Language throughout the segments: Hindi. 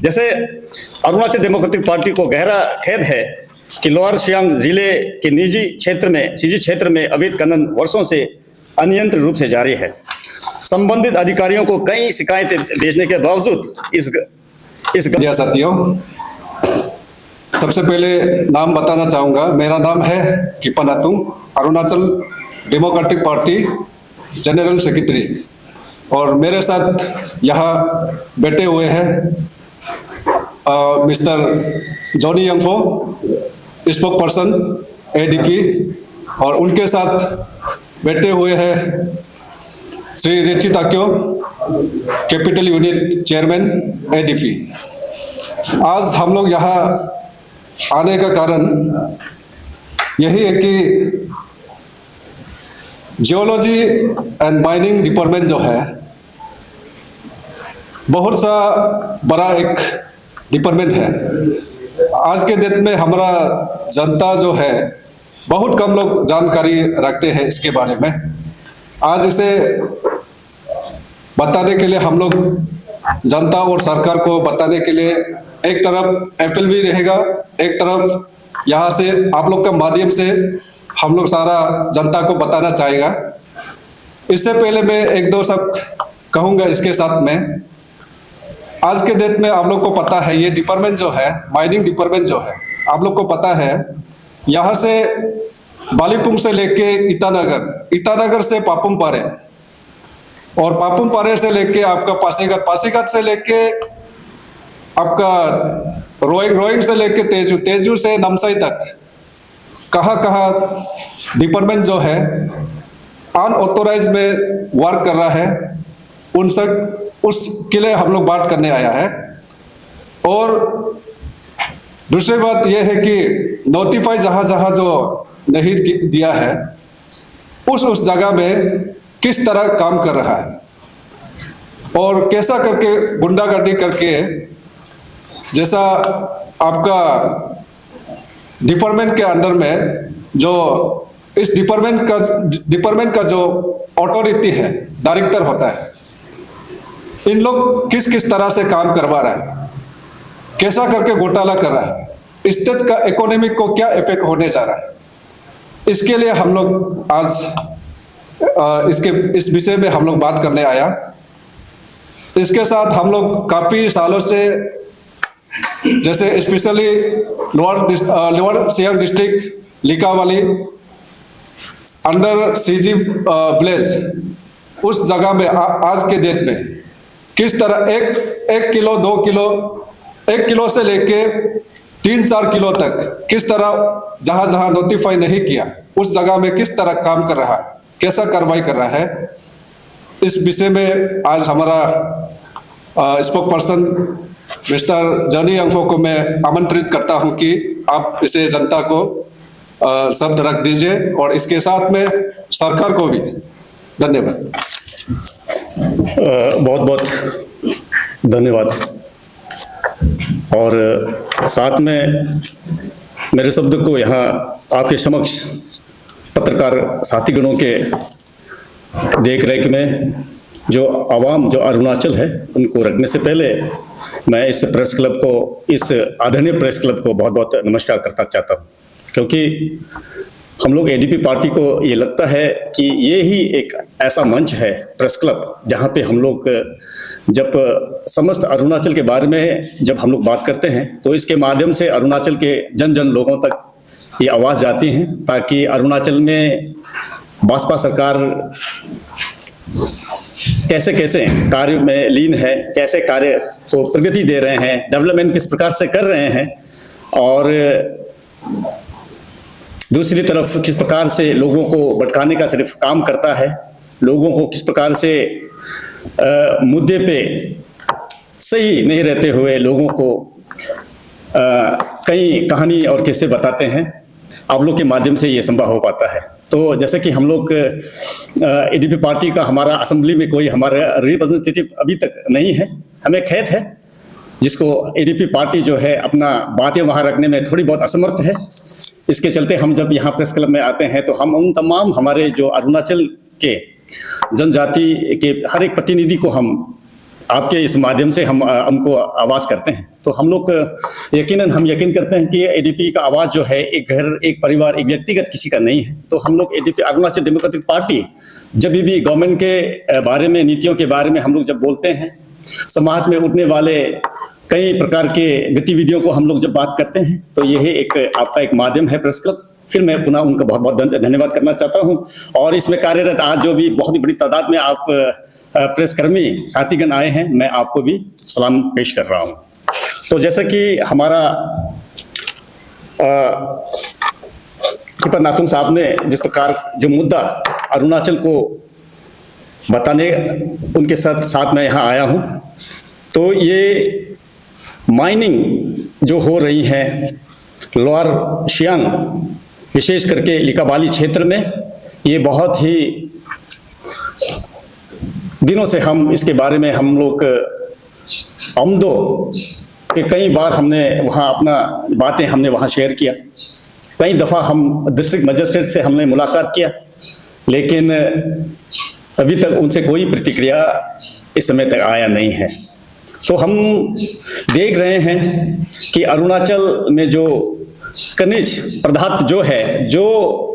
जैसे अरुणाचल डेमोक्रेटिक पार्टी को गहरा खेद है कि लोअर सियांग जिले के निजी क्षेत्र में अवैध खनन वर्षों से अनियंत्रित रूप से जारी है। संबंधित अधिकारियों को कई शिकायतें भेजने के बावजूद इस साथियों, सबसे पहले नाम बताना चाहूंगा। मेरा नाम है Kipan Atung, Arunachal Democratic Party general secretary, और मेरे साथ यहाँ बैठे हुए हैं mister Johnny Yangfo, spoke person ADP, और उनके साथ बैठे हुए हैं Shri Richi Takyo, capital unit chairman ADP. आज हम लोग यहाँ आने का कारण यही है कि जियोलॉजी एंड माइनिंग डिपार्टमेंट जो है बहुत सा बड़ा एक डिपार्टमेंट है। आज के दिन में हमारा जनता जो है बहुत कम लोग जानकारी रखते हैं इसके बारे में। आज इसे बताने के लिए हम लोग जनता और सरकार को बताने के लिए एक तरफ एफएलवी रहेगा, एक तरफ यहाँ से आप लोग का माध्यम से हम लोग सारा जनता को बताना चाहेगा। इससे पहले मैं एक दो सब कहूँगा इसके साथ में। आज के डेट में आप लोग को पता है ये डिपार्टमेंट जो है, माइनिंग डिपार्टमेंट जो है, आप लोग को पता है यहाँ से बालीपुंग से लेके ईटानगर से पापुम पारे, और पापुम पारे से लेके आपका पासीघाट से लेके आपका रोइंग से लेके तेजू से नामसाई तक कहाँ डिपार्टमेंट जो है अनऑथोराइज में वर्क कर रहा है, उसके लिए हम लोग बात करने आया है। और दूसरी बात यह है कि नोटिफाई जहां जो नहीं दिया है उस जगह में किस तरह काम कर रहा है और कैसा करके गुंडागर्दी करके, जैसा आपका डिपार्टमेंट के अंदर में जो इस डिपार्टमेंट का जो ऑथोरिटी है, डायरेक्टर होता है, इन लोग किस तरह से काम करवा रहा है, कैसा करके घोटाला कर रहा है, स्टेट का इकोनॉमिक को क्या इफेक्ट होने जा रहा है, इसके लिए हम लोग आज इस विषय में हम लोग बात करने आया। इसके साथ हम लोग काफी सालों से, जैसे specially lower Siang district Likabali under Siji village, उस जगह में आज के डेट में किस तरह एक किलो 2 किलो 1 किलो से लेके 3-4 किलो तक किस तरह जहां नोटिफाई नहीं किया उस जगह में किस तरह काम कर रहा है, कैसा कार्रवाई कर रहा है, इस विषय में आज हमारा स्पोक पर्सन मिस्टर जॉनी यंगफो को मैं आमंत्रित करता हूं कि आप इसे जनता को शब्द रख दीजिए, और इसके साथ में सरकार को भी धन्यवाद। बहुत बहुत धन्यवाद। और साथ में मेरे शब्द को यहाँ आपके समक्ष पत्रकार साथीगणों के देख रेख में जो आवाम जो अरुणाचल है उनको रखने से पहले मैं इस प्रेस क्लब को, इस आदरणीय प्रेस क्लब को बहुत बहुत नमस्कार करना चाहता हूँ, क्योंकि हम लोग एडीपी पार्टी को ये लगता है कि ये ही एक ऐसा मंच है, प्रेस क्लब, जहाँ पे हम लोग जब समस्त अरुणाचल के बारे में जब हम लोग बात करते हैं तो इसके माध्यम से अरुणाचल के जन लोगों तक ये आवाज़ जाती है, ताकि अरुणाचल में भाजपा सरकार कैसे कार्य में लीन है, कैसे कार्य को प्रगति दे रहे हैं, डेवलपमेंट किस प्रकार से कर रहे हैं, और दूसरी तरफ किस प्रकार से लोगों को भटकाने का सिर्फ काम करता है, लोगों को किस प्रकार से मुद्दे पे सही नहीं रहते हुए लोगों को कई कहानी और किस्से बताते हैं। आप लोग के माध्यम से ये संभव हो पाता है। तो जैसे कि हम लोग एडीपी पार्टी का हमारा असेंबली में कोई हमारा रिप्रेजेंटेटिव अभी तक नहीं है, हमें खेद है, जिसको एडीपी पार्टी जो है अपना बातें वहाँ रखने में थोड़ी बहुत असमर्थ है। इसके चलते हम जब यहाँ प्रेस क्लब में आते हैं तो हम उन तमाम हमारे जो अरुणाचल के जनजाति के हर एक प्रतिनिधि को हम आपके इस माध्यम से हम हमको आवाज़ करते हैं, तो हम लोग यकीनन हम यकीन करते हैं कि एडीपी का आवाज़ जो है एक घर, एक परिवार, एक व्यक्तिगत किसी का नहीं है। तो हम लोग एडीपी अरुणाचल डेमोक्रेटिक पार्टी जब भी गवर्नमेंट के बारे में, नीतियों के बारे में हम लोग जब बोलते हैं, समाज में उठने वाले कई प्रकार के गतिविधियों को हम लोग जब बात करते हैं, तो यही एक आपका एक माध्यम है प्रेस क्लब। फिर मैं पुनः उनका बहुत बहुत धन्यवाद करना चाहता हूं। और इसमें कार्यरत आज जो भी बहुत ही बड़ी तादाद में आप प्रेस कर्मी साथीगण आए हैं, मैं आपको भी सलाम पेश कर रहा हूं। तो जैसा कि हमारा नातुंग साहब ने जिस प्रकार जो मुद्दा अरुणाचल को बताने उनके साथ मैं यहाँ आया हूँ, तो ये माइनिंग जो हो रही है लोअर सियांग, विशेष करके लिकाबाली क्षेत्र में, ये बहुत ही दिनों से हम इसके बारे में हम लोग अमदो के कई बार हमने वहाँ अपना बातें हमने वहाँ शेयर किया। कई दफ़ा हम डिस्ट्रिक्ट मजिस्ट्रेट से हमने मुलाकात किया, लेकिन अभी तक उनसे कोई प्रतिक्रिया इस समय तक आया नहीं है। तो हम देख रहे हैं कि अरुणाचल में जो खनिज पदार्थ जो है, जो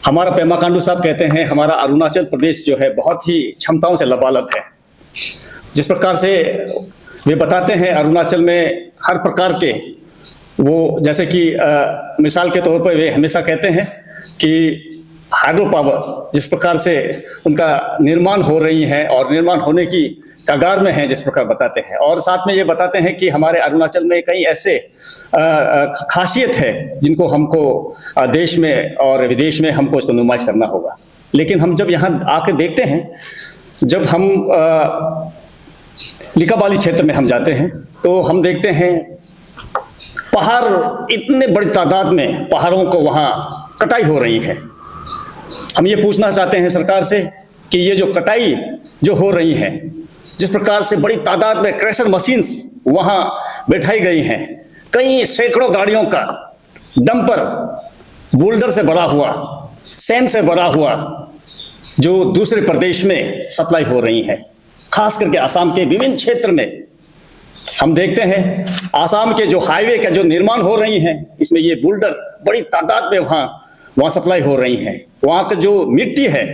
हमारा पेमा खांडू साहब कहते हैं, हमारा अरुणाचल प्रदेश जो है बहुत ही क्षमताओं से लबालब है। जिस प्रकार से वे बताते हैं, अरुणाचल में हर प्रकार के वो, जैसे कि मिसाल के तौर पर वे हमेशा कहते हैं कि हाइड्रो पावर जिस प्रकार से उनका निर्माण हो रही है और निर्माण होने की कगार में है, जिस प्रकार बताते हैं। और साथ में ये बताते हैं कि हमारे अरुणाचल में कई ऐसे खासियत है जिनको हमको देश में और विदेश में हमको इसको नुमाइश करना होगा। लेकिन हम जब यहाँ आकर देखते हैं, जब हम लिकाबाली क्षेत्र में हम जाते हैं, तो हम देखते हैं पहाड़, इतने बड़ी तादाद में पहाड़ों को वहाँ कटाई हो रही है। हम ये पूछना चाहते हैं सरकार से कि ये जो कटाई जो हो रही है, जिस प्रकार से बड़ी तादाद में क्रशर मशीन्स वहाँ बैठाई गई हैं, कई सैकड़ों गाड़ियों का डंपर बोल्डर से भरा हुआ, सैंड से भरा हुआ, जो दूसरे प्रदेश में सप्लाई हो रही है, खास करके आसाम के विभिन्न क्षेत्र में। हम देखते हैं आसाम के जो हाईवे का जो निर्माण हो रही है, इसमें ये बोल्डर बड़ी तादाद में वहाँ सप्लाई हो रही है। वहाँ का जो मिट्टी है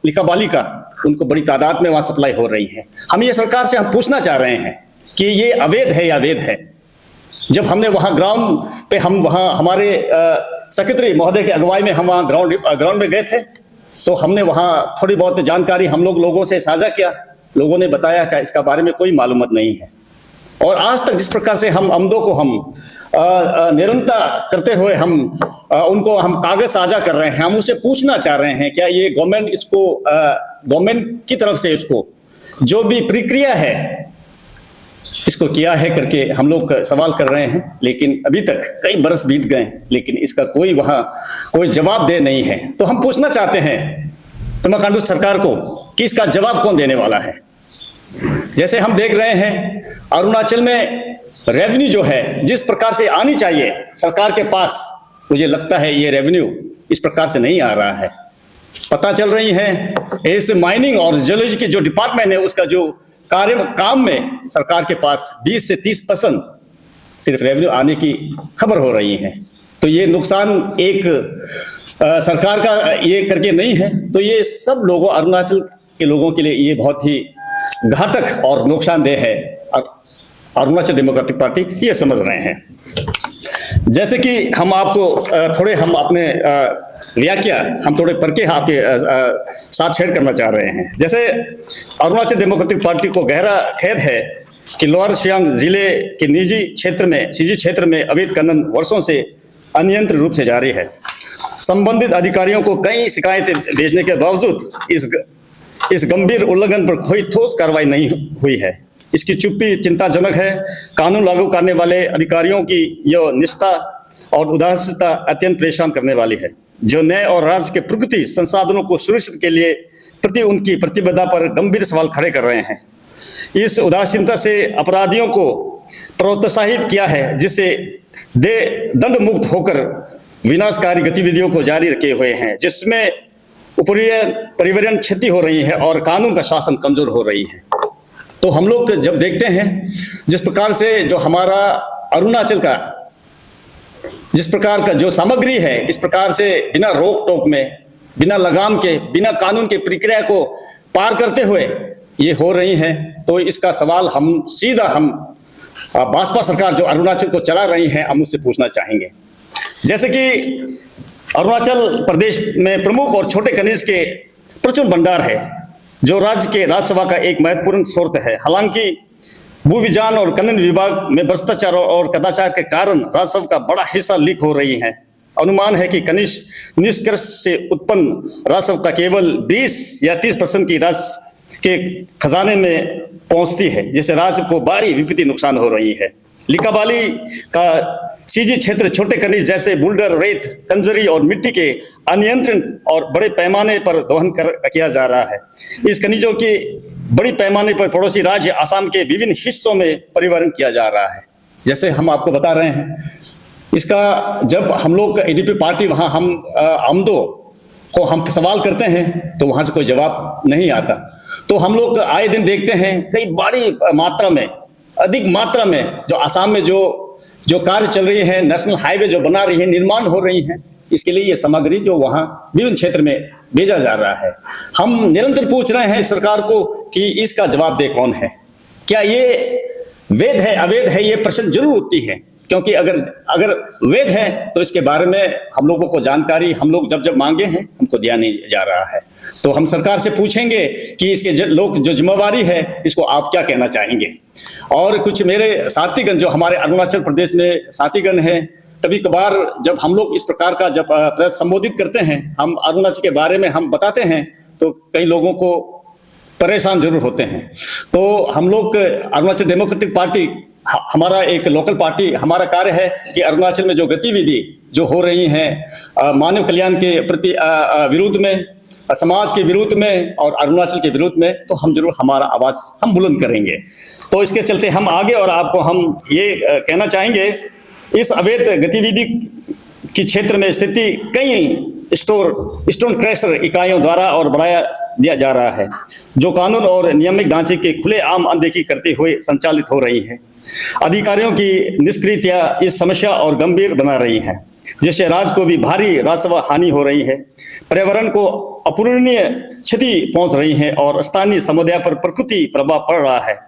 लिकाबाली का, उनको बड़ी तादाद में वहाँ सप्लाई हो रही है। हम ये सरकार से हम पूछना चाह रहे हैं कि ये अवैध है या वैध है। जब हमने वहाँ ग्राउंड पे हम वहाँ हमारे सेक्रेटरी महोदय के अगुवाई में हम वहाँ ग्राउंड में गए थे, तो हमने वहाँ थोड़ी बहुत जानकारी हम लोगों से साझा किया। लोगों ने बताया कि इसका बारे में कोई मालूमात नहीं है। और आज तक जिस प्रकार से हम अमदों को हम निरंतर करते हुए हम उनको हम कागज साझा कर रहे हैं, हम उससे पूछना चाह रहे हैं क्या ये गवर्नमेंट इसको गवर्नमेंट की तरफ से इसको जो भी प्रक्रिया है इसको किया है करके हम लोग सवाल कर रहे हैं। लेकिन अभी तक कई बरस बीत गए, लेकिन इसका कोई जवाब दे नहीं है। तो हम पूछना चाहते हैं पेमा खांडू सरकार को कि इसका जवाब कौन देने वाला है। जैसे हम देख रहे हैं अरुणाचल में रेवेन्यू जो है जिस प्रकार से आनी चाहिए सरकार के पास, मुझे लगता है ये रेवेन्यू इस प्रकार से नहीं आ रहा है। पता चल रही है इस माइनिंग और जियोलॉजी की जो डिपार्टमेंट है उसका जो काम में सरकार के पास 20 से 30% सिर्फ रेवेन्यू आने की खबर हो रही है। तो ये नुकसान एक सरकार का ये करके नहीं है, तो ये सब लोगों अरुणाचल के लोगों के लिए ये बहुत ही घातक और नुकसानदेह है। अरुणाचल डेमोक्रेटिक पार्टी ये समझ रहे हैं। जैसे कि हम आपको थोड़े हम अपने व्याख्या हम थोड़े पढ़ के आपके साथ शेयर करना चाह रहे हैं। जैसे अरुणाचल डेमोक्रेटिक पार्टी को गहरा खेद है कि लोअर सियांग जिले के निजी क्षेत्र में अवैध खनन वर्षों से अनियंत्रित रूप से जारी है। संबंधित अधिकारियों को कई शिकायतें भेजने के बावजूद इस गंभीर उल्लंघन पर कोई ठोस कार्रवाई नहीं हुई है। इसकी चुप्पी चिंताजनक है। कानून लागू करने वाले अधिकारियों की यह निष्ठा और उदासीनता अत्यंत परेशान करने वाली है, जो न्याय और राज्य के प्रगति संसाधनों को सुरक्षित के लिए प्रति उनकी प्रतिबद्धता पर गंभीर सवाल खड़े कर रहे हैं। इस उदासीनता से अपराधियों को प्रोत्साहित किया है, जिससे दंड मुक्त होकर विनाशकारी गतिविधियों को जारी रखे हुए हैं, जिसमें ऊपरी पर्यावरण क्षति हो रही है और कानून का शासन कमजोर हो रही है। तो हम लोग जब देखते हैं जिस प्रकार से जो हमारा अरुणाचल का जिस प्रकार का जो सामग्री है, इस प्रकार से बिना रोक टोक में, बिना लगाम के, बिना कानून की प्रक्रिया को पार करते हुए ये हो रही हैं, तो इसका सवाल हम सीधा भाजपा सरकार जो अरुणाचल को चला रही है, हम उससे पूछना चाहेंगे। जैसे कि अरुणाचल प्रदेश में प्रमुख और छोटे खनिज के प्रचुर भंडार है, जो राज्य के राज्यसभा का एक महत्वपूर्ण स्रोत है। हालांकि भू विज्ञान और खनन विभाग में भ्रष्टाचार और कदाचार के कारण राजस्व का बड़ा हिस्सा लीक हो रही है। अनुमान है कि खनिज निष्कर्ष से उत्पन्न राजस्व का केवल 20 या 30% की राज्य के खजाने में पहुंचती है, जिससे राज्य को भारी वित्तीय नुकसान हो रही है। लिकाबाली का सीजी क्षेत्र छोटे खनिज जैसे बुल्डर, रेत, कंजरी और मिट्टी के अनियंत्रित और बड़े पैमाने पर दोहन किया जा रहा है। इस खनिजों की बड़ी पैमाने पर पड़ोसी राज्य असम के विभिन्न हिस्सों में परिवहन किया जा रहा है। जैसे हम आपको बता रहे हैं, इसका जब हम लोग एडीपी पार्टी वहां हम आमदो को हम सवाल करते हैं तो वहां से कोई जवाब नहीं आता। तो हम लोग आए दिन देखते हैं कई बड़ी मात्रा में, अधिक मात्रा में जो असम में जो कार्य चल रही है, नेशनल हाईवे जो बना रही है, निर्माण हो रही है, इसके लिए ये सामग्री जो वहां विभिन्न क्षेत्र में भेजा जा रहा है। हम निरंतर पूछ रहे हैं सरकार को कि इसका जवाब दे कौन है। क्या ये वैध है, अवैध है, ये प्रश्न जरूर उठती है, क्योंकि अगर वैध है तो इसके बारे में हम लोगों को जानकारी हम लोग जब मांगे हैं हमको दिया नहीं जा रहा है। तो हम सरकार से पूछेंगे कि इसके लोग जो जिम्मेवारी है इसको आप क्या कहना चाहेंगे। और कुछ मेरे साथीगण जो हमारे अरुणाचल प्रदेश में साथीगण हैं, कभी कभार जब हम लोग इस प्रकार का जब प्रेस संबोधित करते हैं, हम अरुणाचल के बारे में हम बताते हैं, तो कई लोगों को परेशान जरूर होते हैं। तो हम लोग अरुणाचल डेमोक्रेटिक पार्टी, हमारा एक लोकल पार्टी, हमारा कार्य है कि अरुणाचल में जो गतिविधि जो हो रही हैं मानव कल्याण के प्रति विरुद्ध में, समाज के विरुद्ध में और अरुणाचल के विरुद्ध में, तो हम जरूर हमारा आवाज हम बुलंद करेंगे। तो इसके चलते हम आगे और आपको हम ये कहना चाहेंगे, इस अवैध गतिविधि की क्षेत्र में स्थिति कई स्टोन क्रशर इकाइयों द्वारा और बढ़ाया दिया जा रहा है, जो कानून और नियामक ढांचे के खुलेआम अनदेखी करते हुए संचालित हो रही है। अधिकारियों की निष्क्रियता इस समस्या और गंभीर बना रही है, जिससे राज्य को भी भारी राजस्व हानि हो रही है, पर्यावरण को अपूरणीय क्षति पहुंच रही है और स्थानीय समुदाय पर प्रकृति प्रभाव पड़ रहा है।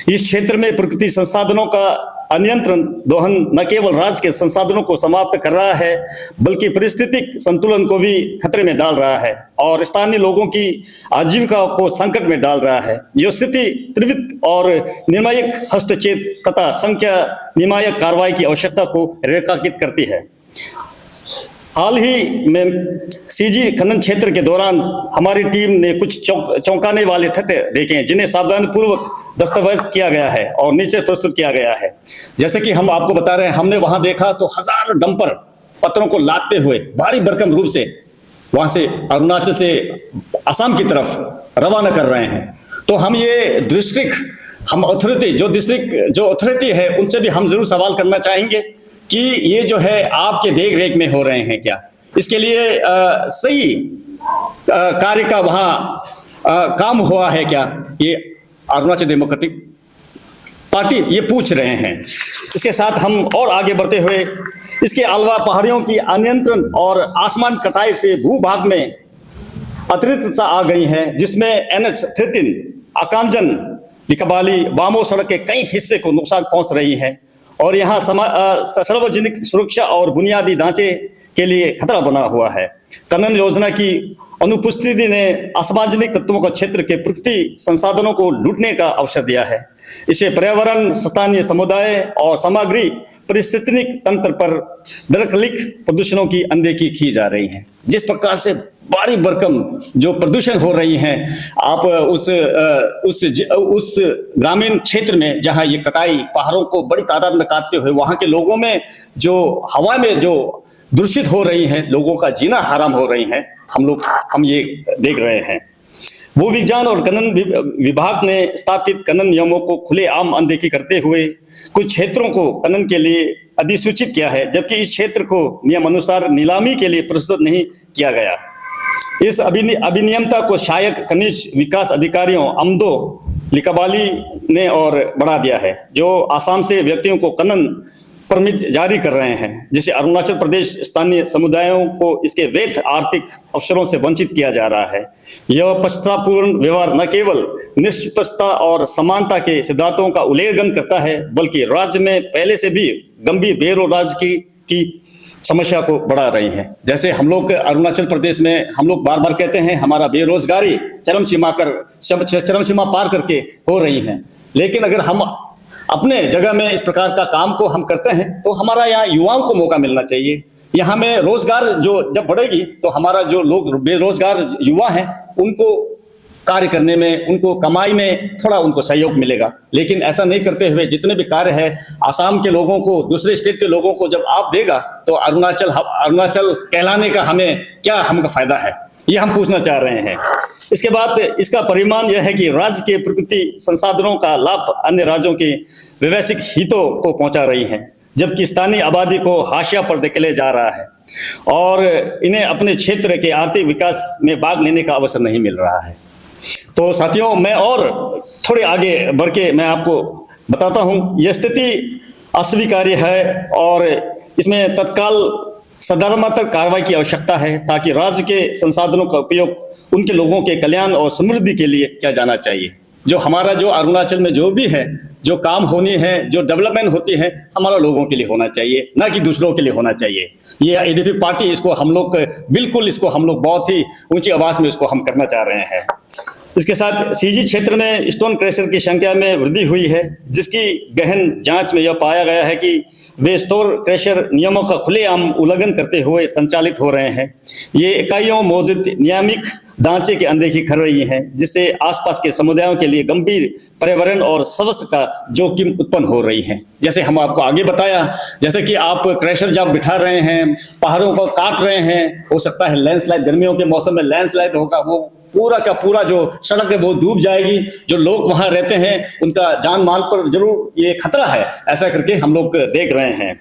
इस क्षेत्र में प्रकृति संसाधनों का अनियंत्रण दोहन न केवल राज्य के संसाधनों को समाप्त कर रहा है, बल्कि पारिस्थितिक संतुलन को भी खतरे में डाल रहा है और स्थानीय लोगों की आजीविका को संकट में डाल रहा है। यह स्थिति त्वरित और निर्णायक हस्तक्षेप तथा संख्या निर्णायक कार्रवाई की आवश्यकता को रेखांकित करती है। हाल ही में सीजी खनन क्षेत्र के दौरान हमारी टीम ने कुछ चौंकाने वाले तथ्य देखे हैं, जिन्हें सावधानीपूर्वक दस्तावेज किया गया है और नीचे प्रस्तुत किया गया है। जैसे कि हम आपको बता रहे हैं, हमने वहां देखा तो हजारों डंपर पत्थरों को लादते हुए भारी भरकम रूप से वहां से अरुणाचल से असम की तरफ रवाना कर रहे हैं। तो हम ये डिस्ट्रिक्ट जो अथॉरिटी है उनसे भी हम जरूर सवाल करना चाहेंगे कि ये जो है आपके देख रेख में हो रहे हैं क्या, इसके लिए सही कार्य का वहां काम हुआ है क्या, ये अरुणाचल डेमोक्रेटिक पार्टी ये पूछ रहे हैं। इसके साथ हम और आगे बढ़ते हुए, इसके अलावा पहाड़ियों की अनियंत्रण और आसमान कटाई से भूभाग में अतिरिक्तता आ गई है, जिसमें NH-13 अकांजन लिकाबाली बामो सड़क के कई हिस्से को नुकसान पहुंच रही है और यहाँ सार्वजनिक सुरक्षा और बुनियादी ढांचे के लिए खतरा बना हुआ है। खनन योजना की अनुपस्थिति ने असामाजिक तत्वों का क्षेत्र के प्रकृति संसाधनों को लूटने का अवसर दिया है। इसे पर्यावरण, स्थानीय समुदाय और सामग्री पारिस्थितिक तंत्र पर दरकलिक प्रदूषणों की अनदेखी की जा रही है। जिस प्रकार से भारी भरकम जो प्रदूषण हो रही हैं, आप उस ग्रामीण क्षेत्र में जहां ये कटाई पहाड़ों को बड़ी तादाद में काटते हुए वहां के लोगों में जो हवा में जो दूषित हो रही है, लोगों का जीना हराम हो रही है, हम ये देख रहे हैं। भू विज्ञान और खनन विभाग ने स्थापित खनन नियमों को खुलेआम अनदेखी करते हुए कुछ क्षेत्रों को खनन के लिए अधिसूचित किया है, जबकि इस क्षेत्र को नियम अनुसार नीलामी के लिए प्रस्तुत नहीं किया गया। इस अभिनियमता को सहायक खनिज विकास अधिकारियों AMDO लिकाबाली ने और बढ़ा दिया है, जो आसाम से व्यक्तियों को खनन परमिट जारी कर रहे हैं, जिसे अरुणाचल प्रदेश स्थानीय समुदायों को इसके वैध आर्थिक अवसरों से वंचित किया जा रहा है। यह पश्चातापूर्ण व्यवहार न केवल निष्पक्षता और समानता के सिद्धांतों का उल्लंघन करता है, बल्कि राज्य में पहले से भी गंभीर बेरोजगारी की समस्या को बढ़ा रही है। जैसे हम लोग अरुणाचल प्रदेश में हम लोग बार बार कहते हैं हमारा बेरोजगारी चरम सीमा पार करके हो रही है, लेकिन अगर हम अपने जगह में इस प्रकार का काम को हम करते हैं तो हमारा यहाँ युवाओं को मौका मिलना चाहिए। यहाँ में रोजगार जो जब बढ़ेगी तो हमारा जो लोग बेरोजगार युवा हैं उनको कार्य करने में, उनको कमाई में थोड़ा उनको सहयोग मिलेगा। लेकिन ऐसा नहीं करते हुए जितने भी कार्य है आसाम के लोगों को, दूसरे स्टेट के लोगों को जब आप देगा तो अरुणाचल कहलाने का हमें क्या हमका फायदा है, ये हम पूछना चाह रहे हैं। इसके बाद इसका परिणाम यह है कि राज्य के प्रकृति संसाधनों का लाभ अन्य राज्यों के व्यवसायिक हितों को पहुंचा रही है, जबकि स्थानीय आबादी को हाशिया पर धकेले जा रहा है और इन्हें अपने क्षेत्र के आर्थिक विकास में भाग लेने का अवसर नहीं मिल रहा है। तो साथियों, मैं और थोड़े आगे बढ़ के मैं आपको बताता हूं, यह स्थिति अस्वीकार्य है और इसमें तत्काल सदर्मात्मक कार्रवाई की आवश्यकता है, ताकि राज्य के संसाधनों का उपयोग उनके लोगों के कल्याण और समृद्धि के लिए किया जाना चाहिए। जो हमारा जो अरुणाचल में जो भी है, जो काम होनी है, जो डेवलपमेंट होती है, हमारा लोगों के लिए होना चाहिए, ना कि दूसरों के लिए होना चाहिए। ये एडीपी पार्टी इसको हम लोग बिल्कुल इसको हम लोग बहुत ही ऊंची आवाज में इसको हम करना चाह रहे हैं। इसके साथ सीजी क्षेत्र में स्टोन क्रशर की संख्या में वृद्धि हुई है, जिसकी गहन जांच में यह पाया गया है कि वे स्टोन क्रशर नियमों का खुलेआम उल्लंघन करते हुए संचालित हो रहे हैं। ये इकाइयों मौजूद नियामक ढांचे की अनदेखी कर रही हैं, जिससे आसपास के समुदायों के लिए गंभीर पर्यावरण और स्वास्थ्य का जोखिम उत्पन्न हो रही है। जैसे हम आपको आगे बताया, जैसे कि आप क्रशर जब बिठा रहे हैं, पहाड़ों को काट रहे हैं, हो सकता है लैंडस्लाइड, गर्मियों के मौसम में लैंडस्लाइड होगा, वो पूरा का पूरा जो सड़क है वो डूब जाएगी। जो लोग वहां रहते हैं उनका जान माल पर जरूर ये खतरा है। ऐसा करके हम लोग देख रहे हैं।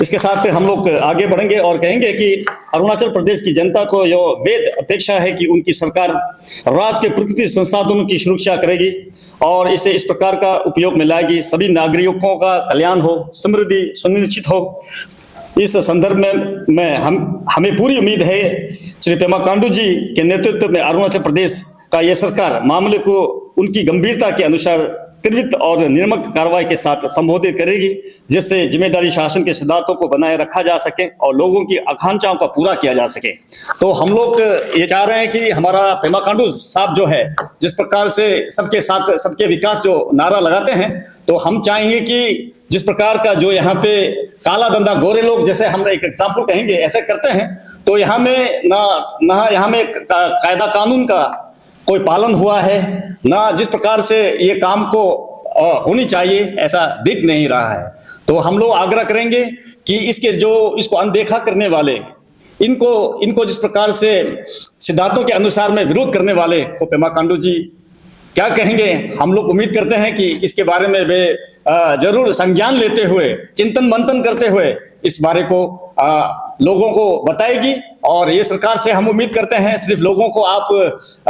इसके साथ हम लोग आगे बढ़ेंगे और कहेंगे कि अरुणाचल प्रदेश की जनता को यह वेद अपेक्षा है कि उनकी सरकार राज्य के प्रकृति संसाधनों की सुरक्षा करेगी और इसे इस प्रकार का उपयोग में लाएगी, सभी नागरिकों का कल्याण हो, समृद्धि सुनिश्चित हो। इस संदर्भ में हमें पूरी उम्मीद है श्री पेमा खांडू जी के नेतृत्व में अरुणाचल प्रदेश का यह सरकार मामले को उनकी गंभीरता के अनुसार त्वरित और निर्मक कार्रवाई के साथ संबोधित करेगी, जिससे जिम्मेदारी शासन के सिद्धांतों को बनाए रखा जा सके और लोगों की आकांक्षाओं का पूरा किया जा सके। तो हम लोग ये चाह रहे हैं कि हमारा पेमा खांडू साहब जो है, जिस प्रकार से सबके साथ सबके विकास जो नारा लगाते हैं, तो हम चाहेंगे कि जिस प्रकार का जो यहाँ पे काला धंधा गोरे लोग, जैसे हम एक एग्जाम्पल कहेंगे, ऐसे करते हैं, तो यहाँ में ना यहाँ में कायदा कानून का कोई पालन हुआ है, ना जिस प्रकार से ये काम को होनी चाहिए ऐसा दिख नहीं रहा है। तो हम लोग आग्रह करेंगे कि इसको अनदेखा करने वाले, इनको जिस प्रकार से सिद्धांतों के अनुसार में विरोध करने वाले को पेमा खांडू जी क्या कहेंगे। हम लोग उम्मीद करते हैं कि इसके बारे में वे जरूर संज्ञान लेते हुए, चिंतन मंथन करते हुए इस बारे को लोगों को बताएगी। और ये सरकार से हम उम्मीद करते हैं सिर्फ लोगों को आप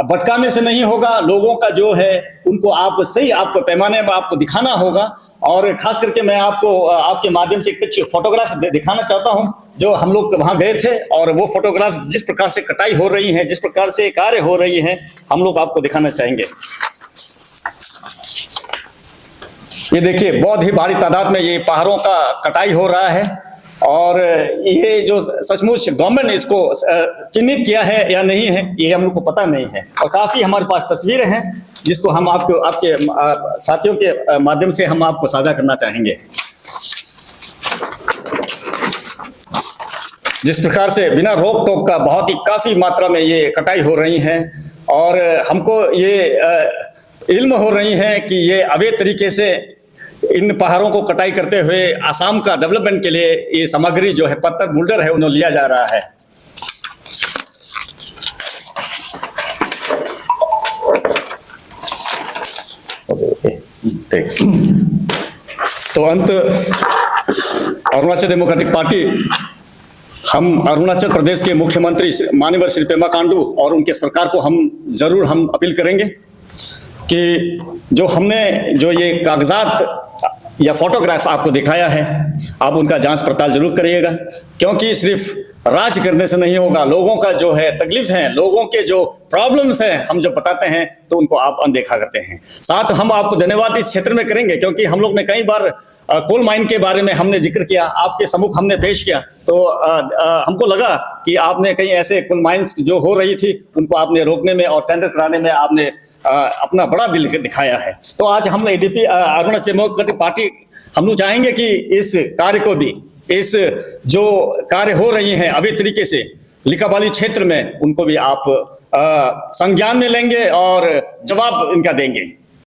भटकाने से नहीं होगा, लोगों का जो है उनको आप सही पैमाने में आपको दिखाना होगा। और खास करके मैं आपको आपके माध्यम से कुछ फोटोग्राफ दिखाना चाहता हूं जो हम लोग वहां गए थे, और वो फोटोग्राफ जिस प्रकार से कटाई हो रही है, जिस प्रकार से कार्य हो रही है, हम लोग आपको दिखाना चाहेंगे। ये देखिए, बहुत ही भारी तादाद में ये पहाड़ों का कटाई हो रहा है और ये जो सचमुच गवर्नमेंट इसको चिन्हित किया है या नहीं है ये हम लोग को पता नहीं है। और काफी हमारे पास तस्वीरें हैं जिसको हम आपके साथियों के माध्यम से हम आपको साझा करना चाहेंगे। जिस प्रकार से बिना रोक टोक का बहुत ही काफी मात्रा में ये कटाई हो रही है और हमको ये इल्म हो रही है कि ये अवैध तरीके से इन पहाड़ों को कटाई करते हुए आसाम का डेवलपमेंट के लिए ये सामग्री जो है पत्थर बुल्डर है उन्हें लिया जा रहा है। तो अंत अरुणाचल डेमोक्रेटिक पार्टी, हम अरुणाचल प्रदेश के मुख्यमंत्री माननीय श्री पेमा खांडू और उनके सरकार को हम जरूर अपील करेंगे कि जो हमने जो ये कागजात या फोटोग्राफ आपको दिखाया है, आप उनका जांच पड़ताल जरूर करिएगा, क्योंकि सिर्फ राज करने से नहीं होगा। लोगों का जो है तकलीफ है, लोगों के जो प्रॉब्लम्स हैं, हम जब बताते हैं तो उनको आप अनदेखा करते हैं। साथ हम आपको धन्यवाद इस क्षेत्र में करेंगे, क्योंकि हम लोग ने कई बार कोल माइन के बारे में हमने जिक्र किया, आपके सम्मुख हमने पेश किया, तो हमको लगा कि आपने कई ऐसे कोल माइंस जो हो रही थी उनको आपने रोकने में और टेंडर कराने में आपने अपना बड़ा दिल दिखाया है। तो आज हम ADP अरुणाचल डेमोक्रेटिक पार्टी हम लोग चाहेंगे कि इस कार्य को भी, इस जो कार्य हो रही हैं अवैध तरीके से लिकाबाली क्षेत्र में, उनको भी आप संज्ञान में लेंगे और जवाब इनका देंगे।